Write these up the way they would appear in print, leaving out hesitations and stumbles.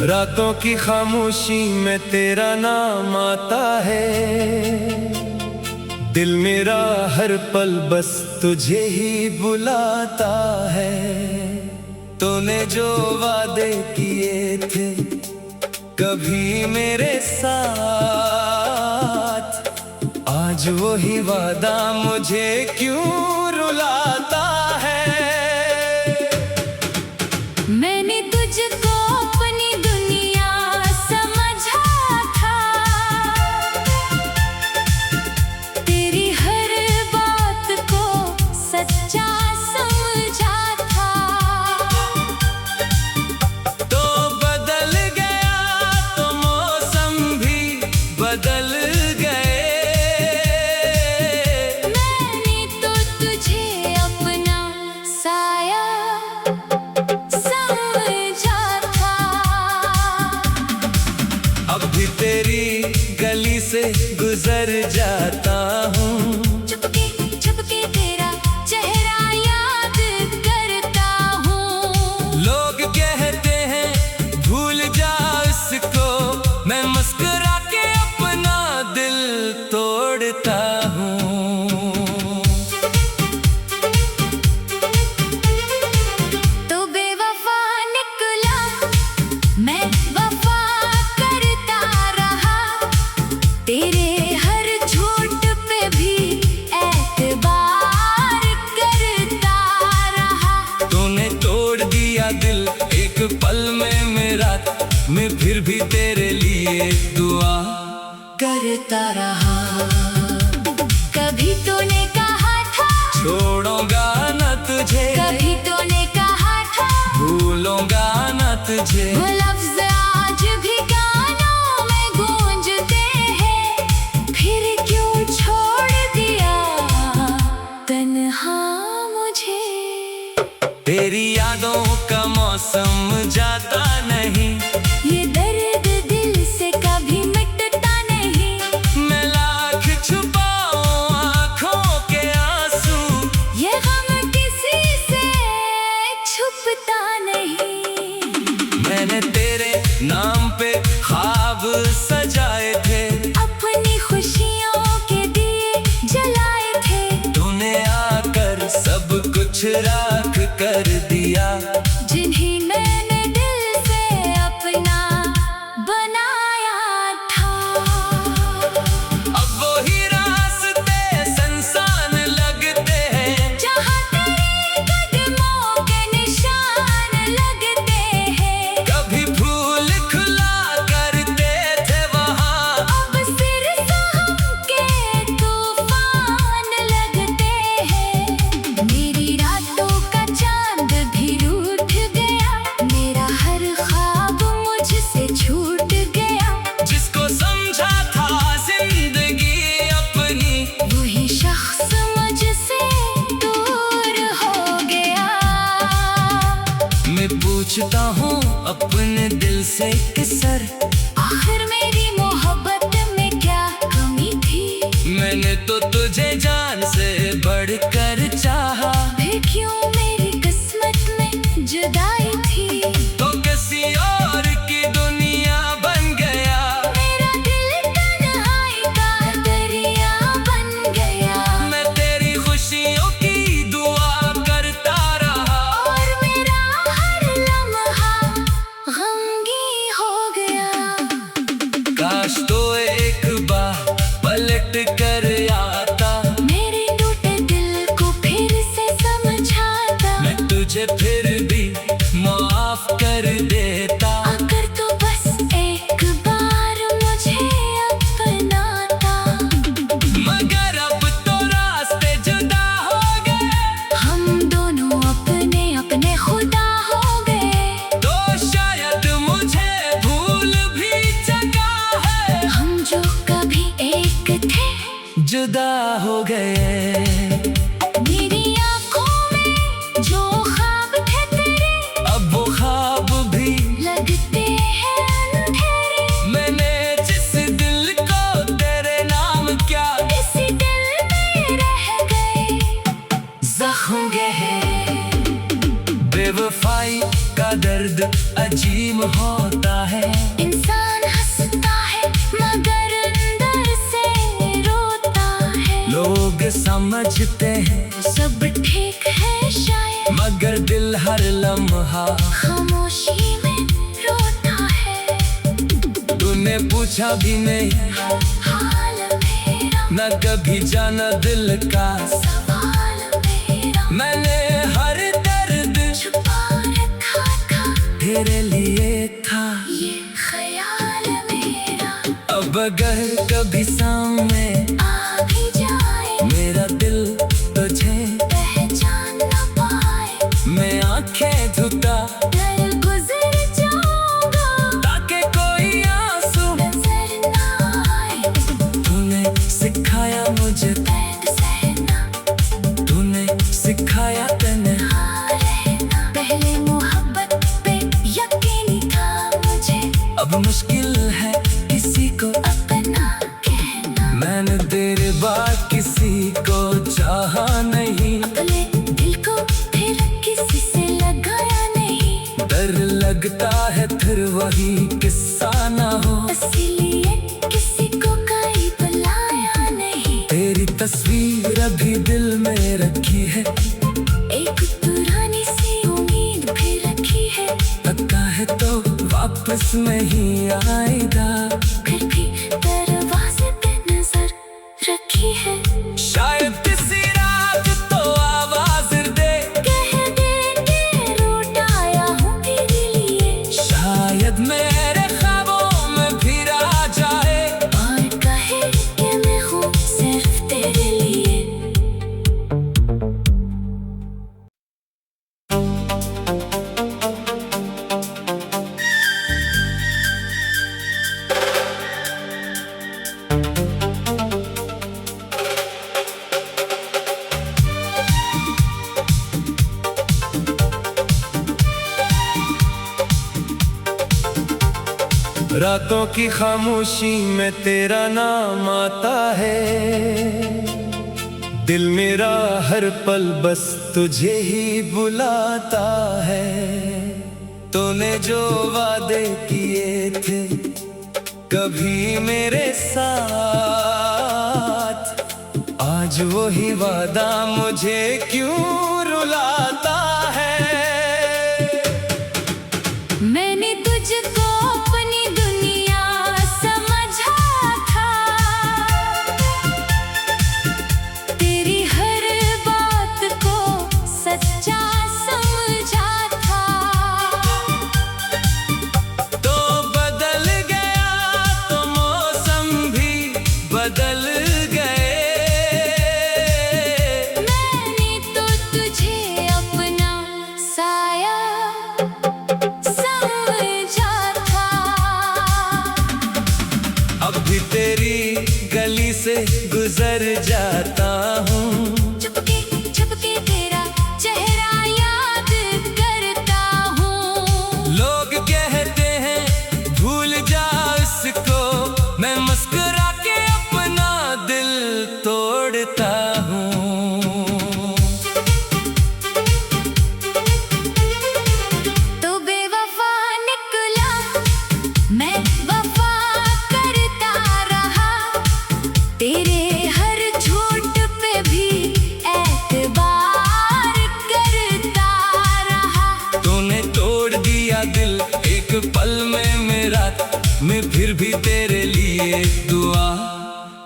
रातों की खामोशी में तेरा नाम आता है। दिल मेरा हर पल बस तुझे ही बुलाता है। तूने जो वादे किए थे कभी मेरे साथ, आज वही वादा मुझे क्यों रुलाता है। मैंने तुझको अपनी दुनिया समझा था, तेरी हर बात को सच्चा समझा था। तो बदल गया तो मौसम भी बदल गए। मैंने तो तुझे अपना साया समझा था। अब भी तेरी गली से गुजर जाता हूँ, चुपके चुपके तेरा चेहरा याद करता हूँ। लोग कहते हैं भूल जा इसको, मैं मुस्कुरा के अपना दिल तोड़ता हूँ। तो बेवफा निकला, मैं वफा करता रहा, तेरे हर झूठ पे भी एतबार करता रहा। तूने तोड़ दिया दिल एक पल में मेरा, मैं फिर भी तेरे लिए दुआ करता रहा। कभी तूने कहा था छोड़ूंगा न तुझे, कभी तूने कहा था भूलूंगा न तुझे। वो लफ्ज़ आज भी गानों में गूंजते हैं, फिर क्यों छोड़ दिया तन्हा मुझे। तेरी यादों का मौसम जाता नहीं, ये दर्द दिल से कभी मिटता नहीं। मैं लाख छुपाऊं आँखों के आंसू, ये गम किसी से छुपता नहीं। मैंने तेरे नाम पे ख्वाब सजाए थे, अपनी खुशियों के दिए जलाए थे। तूने आकर सब कुछ राख कर दिया। जिन्हीं मैंने दिल से अपना बनाया था। अब वही रास्ते सुनसान लगते हैं, जहाँ तेरे कदमों के निशान लगते हैं। कभी फूल खुला करते थे वहाँ, अब सिर सहम के तूफान लगते हैं। मेरी रातों का चांद भी रूठ गया, मेरा हर ख्वाब मुझसे छूट गया। जिसको समझा था जिंदगी अपनी, वही शख्स मुझसे दूर हो गया। मैं पूछता हूँ अपने दिल से कि सर, आखिर मेरी मोहब्बत में क्या कमी थी। मैंने तो तुझे जान से बढ़कर चाहा, फिर क्यों मेरी किस्मत में जुदाई थी। तो किसी और की दुनिया बन गया। मेरा दिल तन्हाई का दरिया बन गया। मैं तेरी खुशियों की दुआ करता रहा, और मेरा हर लम्हा गमगी हो गया। काश तो एक बार पलट कर आता, मेरे टूटे दिल को फिर से समझाता। मैं तुझे फिर भी माफ कर देता। अगर तो बस एक बार मुझे अपनाता। मगर अब तो रास्ते जुदा हो गए, हम दोनों अपने अपने खुदा हो गए। तो शायद मुझे भूल भी चुका है। हम जो कभी एक थे जुदा हो गए। मेरी आंखों में जो ख्वाब थे तेरे, अब वो ख्वाब भी लगते हैं अंधेरे। मैंने जिस दिल को तेरे नाम क्या, इसी दिल में रह गए जख्म गहरे। बेवफाई का का दर्द अजीब होता है। इंसान हंसता है मगर अंदर से रोता है। लोग समझते हैं सब ठीक है शायद, मगर दिल हर लम्हा खामोशी में रोता है। तूने पूछा भी नहीं हाल मेरा, न कभी जाना दिल का सवाल मेरा। मैंने हर दर्द छुपा रखा था तेरे लिए था। ये ख्याल मेरा, अब अगर कभी सामने आ भी जाए मेरा दिल तुझे पहचान न पाए। मैं आंखें धुता डर गुजर जाऊंगा ताकि कोई आंसू नजर न आए। तूने सिखाया मुझे, कैद सहना तूने सिखाया तन्हा रहना। पहले मोहब्बत पे यकीन था मुझे, अब मुश्किल है किसी को अपना कहना। मैंने तेरे बाद किसी को चाहा नहीं। अपने दिल को फिर किसी से लगाया नहीं। डर लगता है फिर वही किस्सा ना हो। इसीलिए किसी को कहीं बुलाया नहीं। तेरी तस्वीर अभी दिल में रखी है, एक पुरानी सी उम्मीद भी रखी है। पता है तो वापस नहीं आएगा। फिर भी दरवाजे पे नजर रखी है। शायद किसी रात तो आवाज दे, कह दे के रूठ आया हूँ तेरे लिए। शायद मेरे ख्वाबों में फिर आ जाए और कहे कि मैं हूँ सिर्फ तेरे लिए। रातों की खामोशी में तेरा नाम आता है। दिल मेरा हर पल बस तुझे ही बुलाता है। तूने जो वादे किए थे कभी मेरे साथ, आज वही वादा मुझे क्यों रुलाता है। मैंने तुझको अपनी दुनिया समझा था, तेरी हर बात को सच्चा समझा था। तो बदल गया तो मौसम भी बदल गए। मैंने तो तुझे अपना साया समझा था। अब भी तेरी गली से गुजर जाता हूँ। चुपके तेरा चेहरा याद करता हूँ। लोग कहते हैं भूल जा इसको, मैं मुस्कुरा के अपना दिल तोड़ता हूँ। तो बेवफा निकला, मैं वफा करता रहा। तेरे हर झूठ पे भी एतबार करता रहा। तूने तोड़ दिया दिल एक पल में मेरा, मैं फिर भी तेरे लिए दुआ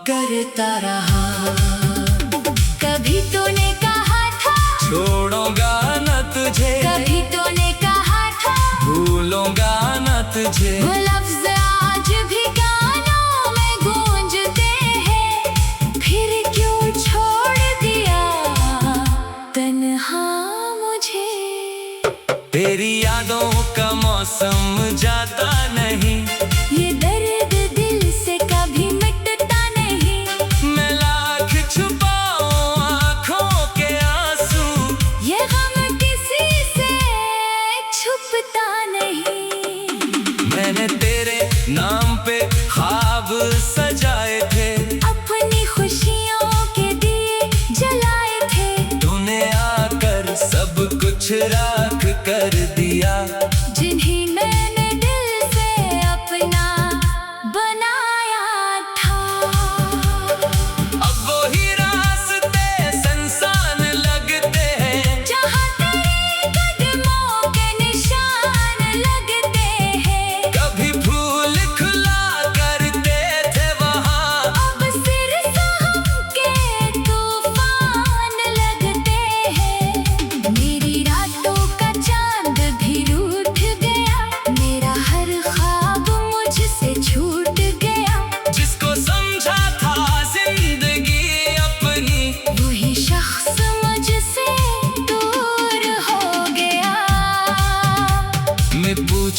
करता रहा। कभी तूने कहा था छोड़ूंगा न तुझे, कभी तूने कहा था भूलूंगा न तुझे। वो लफ्ज आज भी गानों में गूंजते हैं। फिर क्यों छोड़ दिया तन्हा मुझे। तेरी यादों का मौसम जाता नहीं, ये दर्द दिल से कभी मिटता नहीं। मैं लाख छुपाऊं आँखों के आंसू, ये गम किसी से छुपता नहीं। मैंने तेरे नाम पे ख्वाब सजाए थे, अपनी खुशियों के दिए जलाए थे। तूने आकर सब कुछ राख कर दिया।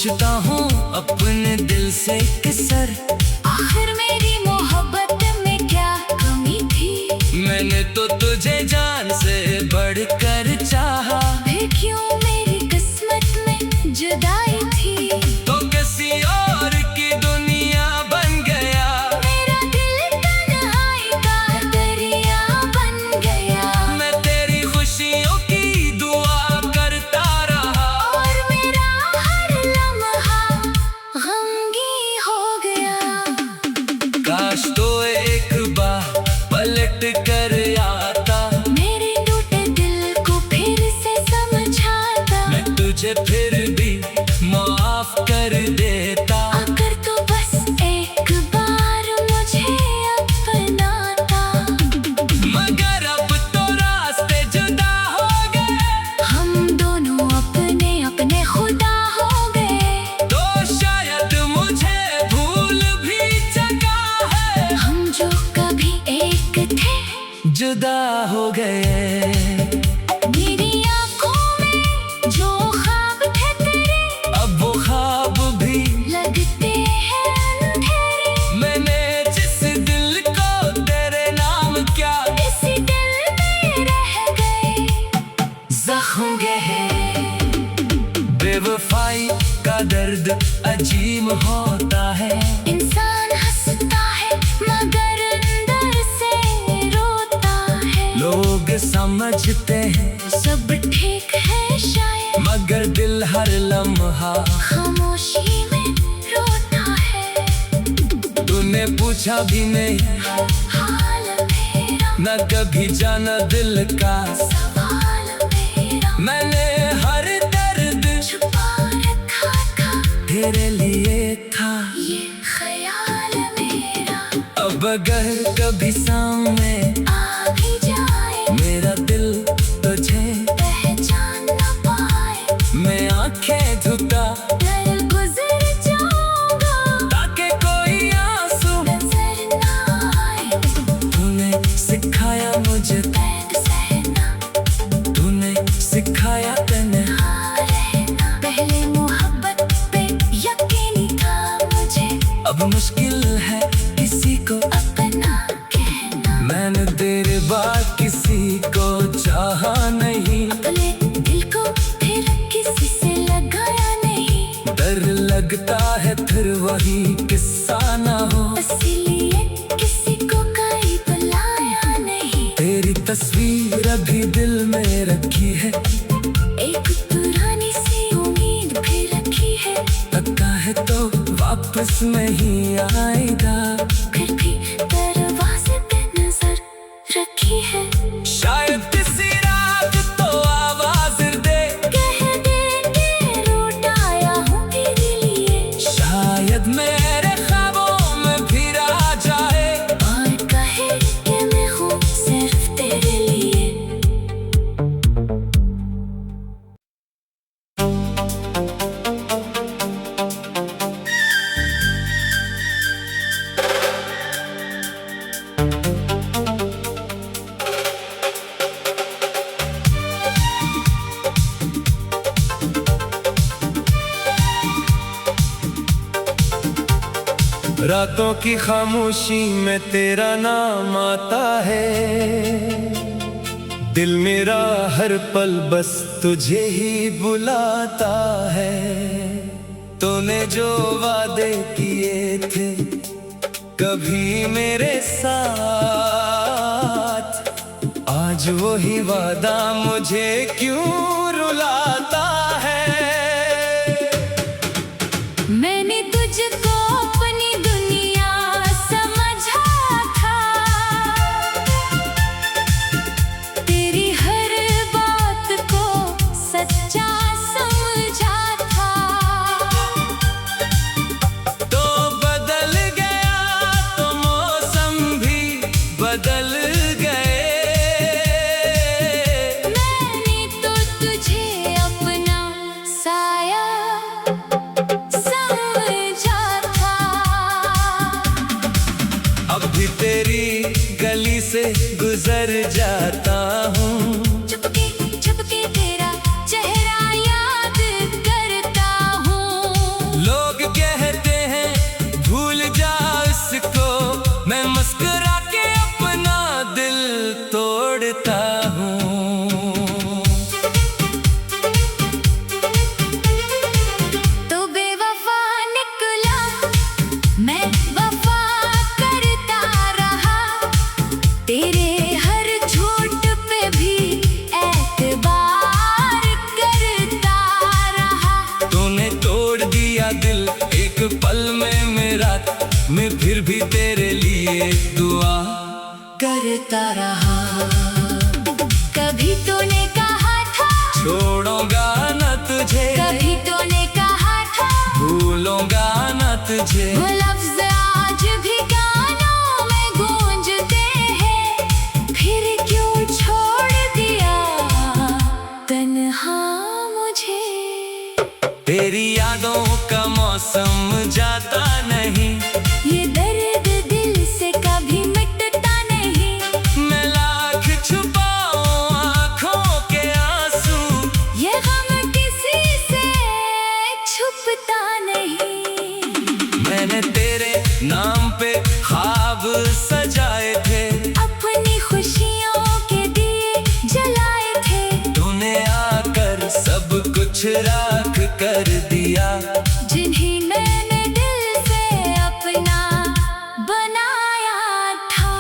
पूछता हूँ अपने दिल से कि सर आखिर मेरी मोहब्बत में क्या कमी थी। मैंने तो तुझे जान से बढ़कर चाहा, फिर क्यों मेरी किस्मत में जुदाई थी। तो किसी और की दुनिया बन गया, मेरा दिल तन्हाई का दरिया बन गया। मैं तेरी खुशियों की दुआ करता रहा, और मेरा हर लम्हा गमगी हो गया। काश तो एक बार पलट कर आता, मेरे टूटे दिल को फिर से समझाता। मैं तुझे फिर भी माफ कर देता। अगर तो बस एक बार मुझे अपनाता। मगर अब तो रास्ते जुदा हो गए, हम दोनों अपने अपने खुदा हो गए। तो शायद मुझे भूल भी चुका है, हम जो कभी एक थे जुदा हो गए। मेरी आंखों में जो ख्वाब थे तेरे, अब वो ख्वाब भी लगते हैं अंधेरे। मैंने जिस दिल को तेरे नाम क्या इसी दिल में रह गए जख्म गहरे। बेवफाई का दर्द अजीब होता है, इंसान हंसता है मगर अंदर से रोता है। लोग समझते हैं सब ठीक है शायद, मगर दिल हर लम्हा। खामोशी में रोता है। तूने पूछा भी नहीं, हाल मेरा, न कभी जाना दिल का। सवाल मेरा, मैंने हर दर्द छुपा रखा था तेरे लिए था। ये ख्याल मेरा। अब अगर कभी सामने आ भी जाए मेरा दिल तुझे पहचान न पाए, मैं आंखें धुता डर गुजर जाऊंगा ताकि कोई आंसू नजर न आए। तूने सिखाया मुझे, कैद सहना, तूने सिखाया तन्हा रहना। पहले मोहब्बत पे यकीन था मुझे, अब मुश्किल है किसी को। अपना कहना। मैंने तेरे बाद किसी को चाहा नहीं, अपने दिल को फिर किसी से लगाया नहीं। डर लगता है फिर वही किस्सा ना हो, इसीलिए किसी को कहीं बुलाया नहीं। तेरी तस्वीर अभी दिल में रखी है, एक पुरानी सी उम्मीद भी रखी है। लगता है तो वापस नहीं आएगा। फिर भी दरवाजे पे नजर रखी है। शायद किसी रात तो आवाज दे, कह दे कि रूठ आया हूँ तेरे लिए। शायद मेरे ख्वाबों में फिर आ जाए, और कहे कि मैं हूँ सिर्फ तेरे लिए। रातों की खामोशी में तेरा नाम आता है, दिल मेरा हर पल बस तुझे ही बुलाता है। तूने जो वादे किए थे कभी मेरे साथ, आज वही वादा मुझे क्यों रुलाता है। मैंने तुझको अपनी दुनिया समझा था, तेरी हर बात को सच्चा समझा था। तो बदल गया तो मौसम भी बदल गए, मैंने तो तुझे अपना साया समझा था। अब भी तेरी गली से गुजर जाता हूँ, चुपके चुपके तेरा चेहरा याद करता हूँ। भी तेरे लिए दुआ करता रहा। कभी तूने कहा था छोड़ूंगा न तुझे, कभी तूने कहा था भूलूंगा न तुझे। वो लफ्ज आज भी कानों में गूंजते हैं, फिर क्यों छोड़ दिया तन्हा मुझे। तेरी यादों का मौसम जाता नहीं, ये दर्द दिल से कभी मिटता नहीं। मैं लाख छुपाऊं आँखों के आंसू, ये गम किसी से छुपता नहीं। मैंने तेरे नाम पे ख्वाब सजाए थे, अपनी खुशियों के दिए जलाए थे। तूने आकर सब कुछ राख कर दिया, जिन्हें मैंने दिल से अपना बनाया था।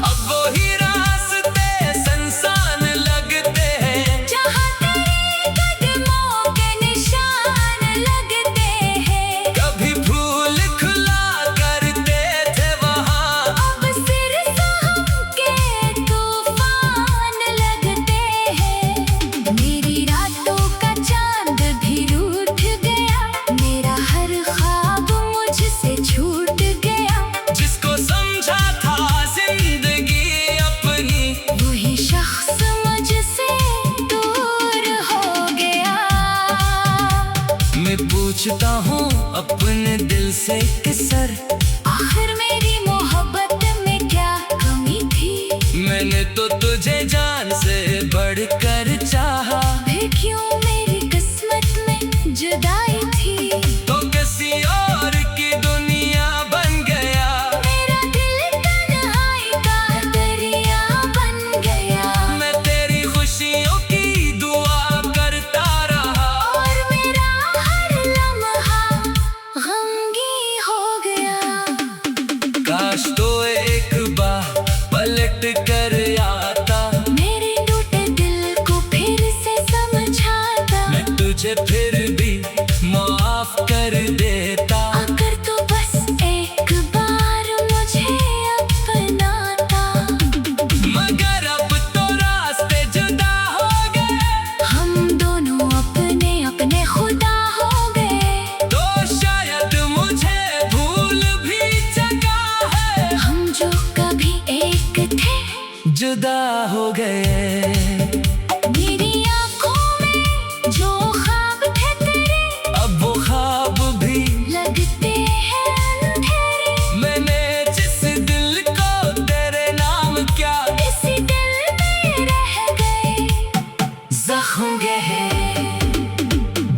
अब वही रास्ते सुनसान लगते हैं, जहाँ तेरे कदमों के निशान लगते हैं। कभी फूल खुला करते थे वहाँ, अब सिर सहम के तूफान लगते हैं। मेरी रातों का चांद भी रूठ गया, मेरा हर ख्वाब मुझसे छूट गया। जिसको समझा था जिंदगी अपनी, वही शख्स मुझसे दूर हो गया। मैं पूछता हूँ अपने दिल से कि सर, आखिर मेरी मोहब्बत में क्या कमी थी। मैंने तो तुझे जान से बढ़कर चाहा, फिर क्यों मेरी किस्मत में जुदाई थी। तो किसी और की दुनिया बन गया। मेरा दिल तन्हाई का दरिया बन गया। मैं तेरी खुशियों की दुआ करता रहा, और मेरा हर लम्हा गमगी हो गया। काश तो एक बार पलट कर आता, मेरे टूटे दिल को फिर से समझाता। मैं तुझे फिर भी माफ कर देता। अगर तू बस एक बार मुझे अपनाता। मगर अब तो रास्ते जुदा हो गए, हम दोनों अपने अपने खुदा हो गए। तो शायद मुझे भूल भी चुका है। हम जो कभी एक थे जुदा हो गए। मेरी आंखों में जो ख्वाब थे तेरे, अब वो ख्वाब भी लगते हैं अंधेरे। मैंने जिस दिल को तेरे नाम क्या, इसी दिल में रह गए जख्म गहरे।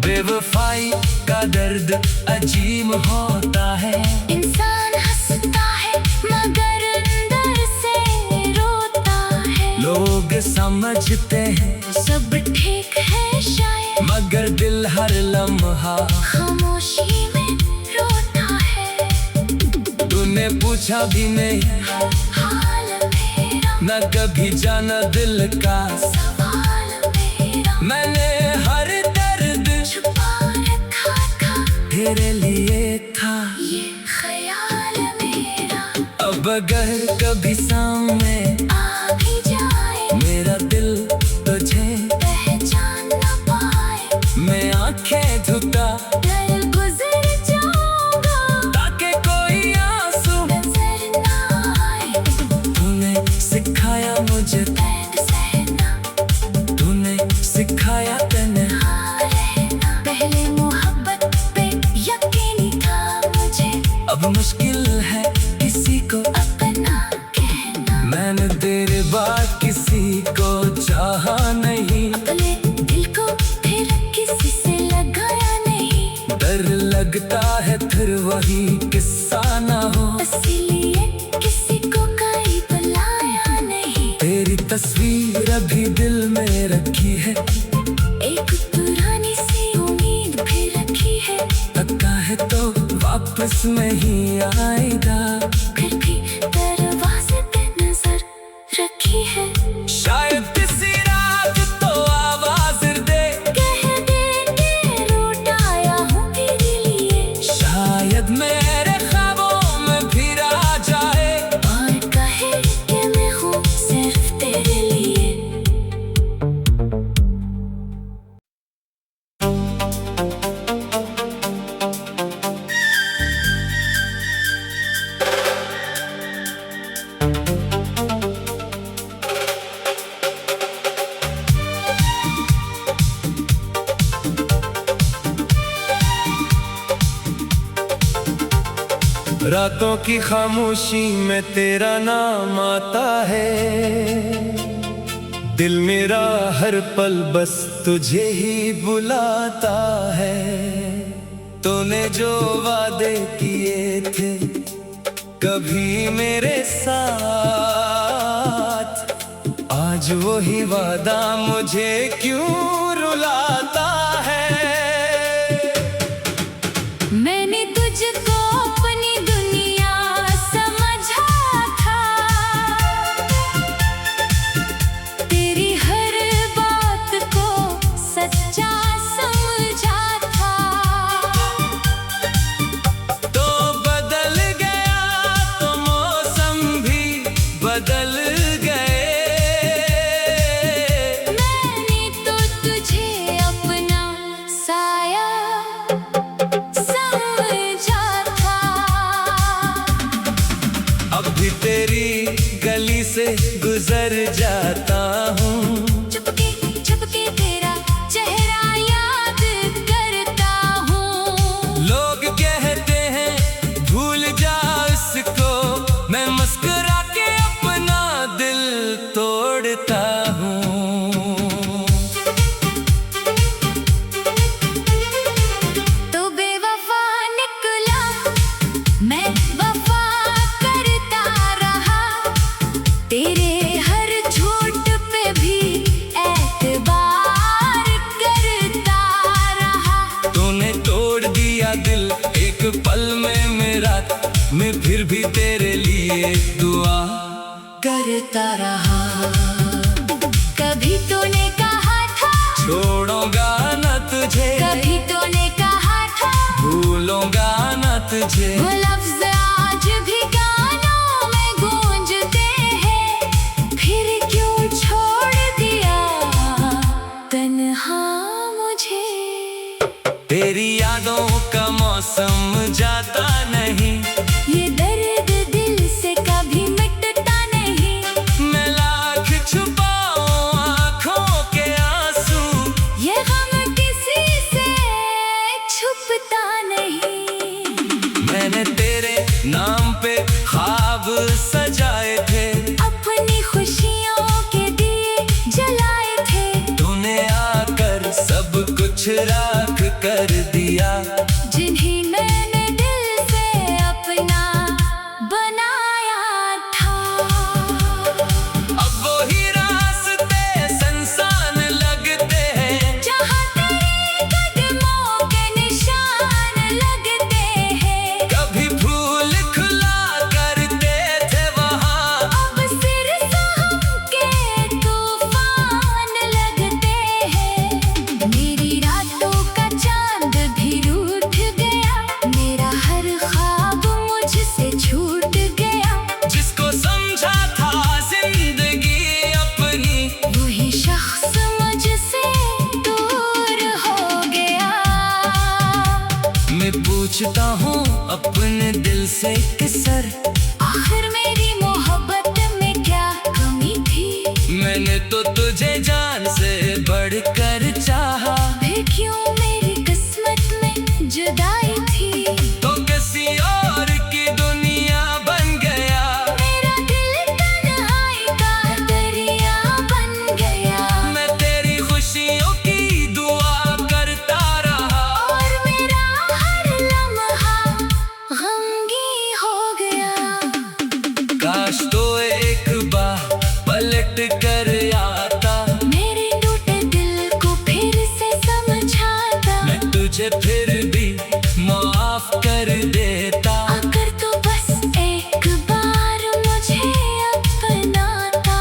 बेवफाई का दर्द अजीब होता है, इंसान हंसता है मगर अंदर से रोता है। लोग समझते हैं सब ठीक है शायद, मगर दिल हर लम्हा। खामोशी में रोता है। तूने पूछा भी नहीं, हाल मेरा, न कभी जाना दिल का। सवाल मेरा, मैंने हर दर्द छुपा रखा था। तेरे लिए था। ये ख्याल मेरा अब अगर कभी सामने आ भी जाए, मेरा दिल तुझे पहचान न पाए। मैं आंखें झुका, डर गुजर जाऊंगा ताकि कोई आंसू नजर न आए। तूने सिखाया मुझे, दर्द सहना, तूने सिखाया तन्हा रहना। पहले मोहब्बत पे यकीन था मुझे, अब मुश्किल है किसी को अपना कहना। मैंने तेरे बाद किसी को चाहा नहीं, अपने दिल को फिर किसी से लगाया नहीं। डर लगता है फिर वही किस्सा ना हो, इसीलिए किसी को कहीं बुलाया नहीं। तेरी तस्वीर अभी दिल में रखी है, एक पुरानी सी उम्मीद भी रखी है। लगता है तो वापस नहीं आएगा। फिर भी दरवाजे पे नजर रखी है। शायद किसी रात तो आवाज दे, कह दे के रूठ आया हूँ तेरे लिए। शायद मेरे रातों की खामोशी में तेरा नाम आता है, दिल मेरा हर पल बस तुझे ही बुलाता है। तूने जो वादे किए थे कभी मेरे साथ, आज वही वादा मुझे क्यों रुलाता है। मैंने तुझको अपनी दुनिया समझा था, तेरी हर बात को सच्चा समझा था। तो बदल गया तो मौसम भी बदल गए, मैंने तो तुझे अपना साया समझा था। अब भी तेरी गली से गुजर जाता हूँ, चुपके चुपके तेरा चेहरा याद करता हूँ। लोग कहते हैं भूल जा उसको, मैं मुस्कुरा के अपना दिल तोड़ता हूँ। तो बेवफा निकला, मैं वफा करता रहा, तेरे हर झूठ पे भी एतबार करता रहा। तूने तोड़ दिया दिल एक पल में मेरा, मैं फिर भी तेरे लिए दुआ करता रहा। कभी तूने कहा था छोड़ूंगा न तुझे, कभी तूने कहा था भूलूंगा न तुझे। वो लफ्ज़ आज भी कानों में गूंजते हैं, फिर क्यों छोड़ दिया तन्हा मुझे। तेरी यादों का मौसम जाता नहीं, ये दर्द दिल से कभी मिटता नहीं। मैं लाख छुपाऊं आँखों के आंसू, ये गम किसी से छुपता नहीं। मैंने तेरे नाम पे ख्वाब सजाए थे, अपनी खुशियों के दिए जलाए थे, तूने आकर सब कुछ राख कर दिया। जिन्हें मैंने दिल से अपना बनाया था। अब वही रास्ते सुनसान लगते हैं, जहाँ तेरे कदमों के निशान लगते हैं, कभी फूल खुला करते थे वहाँ, अब सिर सहम के तूफान लगते हैं। मेरी रातों का चांद भी रूठ गया, मेरा हर ख्वाब मुझसे छूट गया। जिसको समझा था जिंदगी अपनी, वही शख्स मुझसे दूर हो गया। मैं पूछता हूँ अपने दिल से कि सर, आखिर मेरी मोहब्बत में क्या कमी थी। मैंने तो तुझे जान से बढ़कर चाहा, फिर क्यों मेरी किस्मत में जुदाई थी। तो किसी और की दुनिया बन गया, मेरा दिल तन्हाई का दरिया बन गया, मैं तेरी खुशियों की दुआ करता रहा, और मेरा हर लम्हा गमगी हो गया। काश तो एक बार पलट कर आता, मेरे टूटे दिल को फिर से समझाता, मैं तुझे फिर भी माफ कर देता। अगर तो बस एक बार मुझे अपनाता।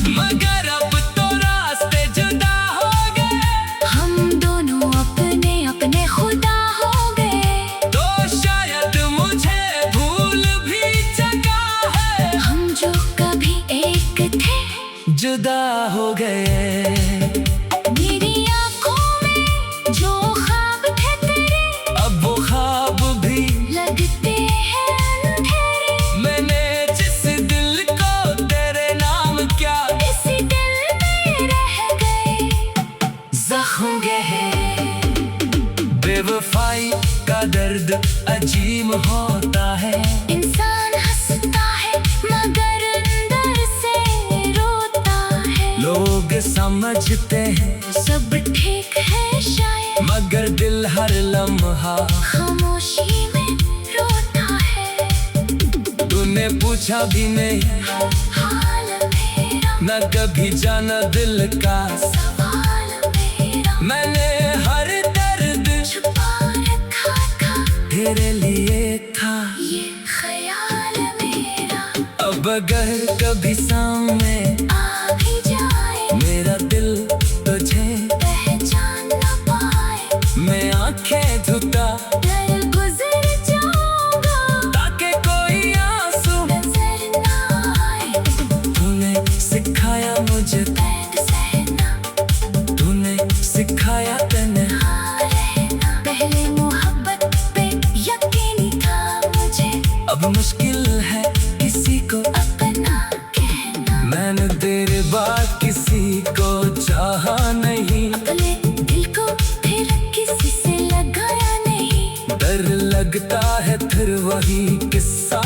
मगर अब तो रास्ते जुदा हो गए, हम दोनों अपने अपने खुदा हो गए, तो शायद मुझे भूल भी चुका है। हम जो कभी एक थे जुदा हो गए, मेरी आंखों में जो ख्वाब थे तेरे, अब वो ख्वाब भी लगते हैं अंधेरे। मैंने जिस दिल को तेरे नाम क्या, इसी दिल में रह गए जख्म गए। बेवफाई का दर्द अजीब होता है। इंसान हंसता है मगर अंदर से रोता है। लोग समझते हैं सब ठीक है शायद, मगर दिल हर लम्हा खामोशी में रोता है। तूने पूछा भी नहीं हाल मेरा, न कभी जाना दिल का सवाल मेरा, मैंने हर दर्द छुपा रखा था तेरे लिए था। ये ख्याल मेरा। अब अगर कभी सामने आ भी जाए मेरा दिल तुझे पहचान न पाए, मैं आंखें धुता डर गुजर जाऊंगा ताकि कोई आंसू नजर न आए। तूने सिखाया मुझे, दर्द सहना, तूने सिखाया तन्हा रहना। पहले मोहब्बत पे यकीन था मुझे, अब मुश्किल है किसी को अपना कहना। मैंने तेरे बाद किसी को चाहा नहीं, अपने दिल को फिर किसी से लगाया नहीं। डर लगता है फिर वही किस्सा